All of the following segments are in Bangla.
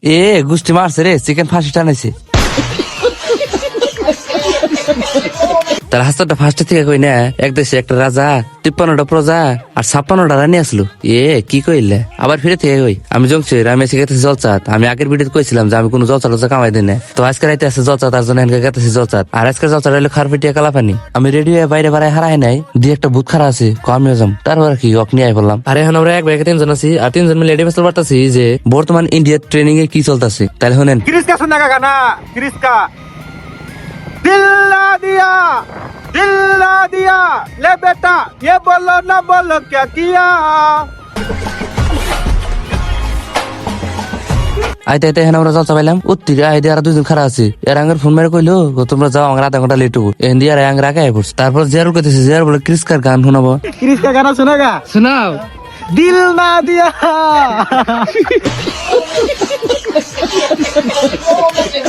এ গুষ্টি মারছে রে, চিকেন ফাঁসি টানাইছে। তার হাসটা ফার্স্টে থেকে কই না, এক দেশে একটা রাজা 53টা প্রজা আর 56টা রানী আসলো। কি কইলে আবার ফিরে থেকে কই আমি জংছি আমি এসে গেতেছি জলচাত। আমি আগের ভিডিও কইছিলাম যে আমি কোনো জলচা কামাই দিই না, তো আজকে রাইতে আছে জলচা, তার জন্য এনকে গেতেছি জলচাত। আর আজকে জলচা হলো খারপিটিয়া কালাপানি। আমি রেডি হয়ে বাইরে বাড়ায় হারাই নাই দিয়ে একটা ভূত খারা আছে আমিও যাম, তারপর কি অক নিয়ে আই বললাম। আর এখন আমরা এক ব্যাগে 3 জন আছি, আর 3 জন মিলে এডি বেসতে পারতাছি যে বর্তমান ইন্ডিয়ার ট্রেনিং এ কি চলতেছে। তাহলে শুনেন क्रिस का सुनने का गाना, क्रिस का दिल ला दिया ले बेटा ये बोलो ना बोलो क्या किया। আইতে আইতে এখন আমরা জলচা পাইলাম উত্তিরে আইতে আর 2 জন খারা আছে। এর আঙ্গের ফোন মেরে কইলো তোমরা যাও, আমার আধা ঘন্টা লেট হবো। এন্দি আর আঙ্গের আগে আই পড়ছে। তারপর জিয়ারুল কইতেছে, জিয়ার বলে ক্রিসকার গান শোনাবো। क्रिस का गाना सुनेगा, सुनाओ। दिल ना दिया।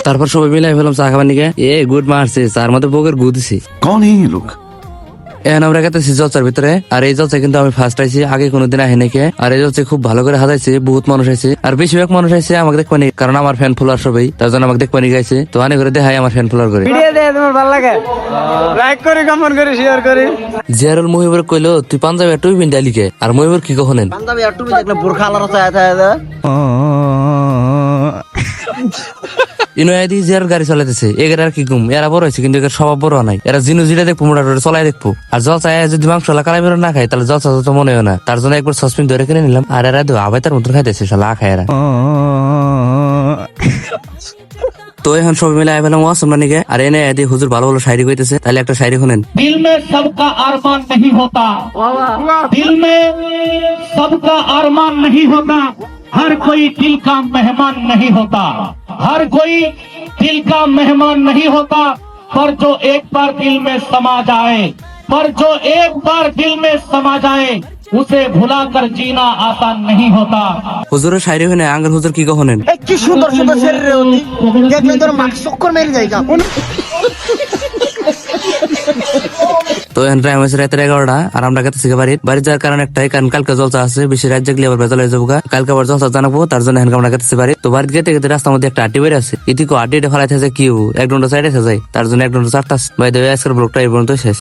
তারপর সবাই মিলাই ফেলাম চা খাবার নিকে। গুড মারছে চার মধ্যে বউকের গু দিছি। कौन है ये लोग? এখন আমরা গেতেছি জলচার ভিতরে। আর এই জলচা কিন্তু আমি ফার্স্ট আইছি, আগে কোনোদিন আহি নাকি। আর এই জলচা খুব ভালো করে হাজাইছে, বহুত মানুষ আইছে। আর বেশিরভাগ মানুষ আইছে আমাকে দেখবানি, কারণ আমার ফ্যান ফলোয়ার সবাই, তার জন্য আমাকে দেখবানি গাইছে। তো আনে করে দেখাই আমার ফ্যান ফলোয়ার করে। ভিডিও দে তোমার ভালো লাগে, লাইক করে কমেন্ট করে শেয়ার করে। জিয়ারুল মহিবুর কইলো তুই পাঞ্জাবি আর টুপি পিন্ডা লিখে। আর মহিবুর কি কখনেন পাঞ্জাবি আর টুপি দেখলে বোরখা আলাদা চায় ইনোয়াদি জিয়ার গাড়ি চালাইতেছে। এগের আর কি গুম, এরা বড় হয়েছে কিন্তু এর স্বভাব বড় নাই। এরা জিনু জিরা দেখবো, মোটামুটি চলাই দেখবো। আর জল চায় যদি মাংস কালাই বেরো না খাই তাহলে জল চা তো মনে হয় না। তার জন্য একবার সসপিন ধরে কিনে নিলাম। আর এরা দো আবার তার মতো খাইতেছে শালা খায় এরা। তো এখন সবাই মিলে আইবেলাম ওয়াসম নানিকে। আর এনে এদি হুজুর ভালো ভালো শায়রি কইতেছে, তাহলে একটা শায়রি শুনেন। दिल में सबका अरमान नहीं होता, दिल में सबका अरमान नहीं होता, हर कोई दिल का मेहमान नहीं होता, हर कोई दिल का मेहमान नहीं होता, पर जो एक बार दिल में समा जाए, पर जो एक बार दिल में समा जाए, उसे भुलाकर जीना आसान नहीं होता। হুজুরের শায়রি শুনে আঙ্গের হুজুর কি কখনেন কি সুন্দর সুন্দর শরীরে উনি দেখলে তোর মাছ চক্কর মেরে যায়। তো এখন টাইম হয়েছে রাতের 11টা। আর আমরা গেতেছি বাড়ি যাওয়ার কারণ একটাই, কারণ কালকে জলসা আছে, বেশি রাত জাগলে আবার বেজাল হয়ে যাবো। কালকে আবার জলসা জানাবো, তার জন্য এখন আমরা গেতেছি বাড়ি। তো বাড়িতে গেতে গেতে রাস্তার মধ্যে একটা আড্ডি বের আছে। ইতিকো আড্ডিটা ফেলাইতে যায় কি এক ঘন্টা সাইডে যায়, তার জন্য 1 ঘন্টা 4টা। ভাই দেবে আজকের ব্লগটা এই পর্যন্ত শেষ।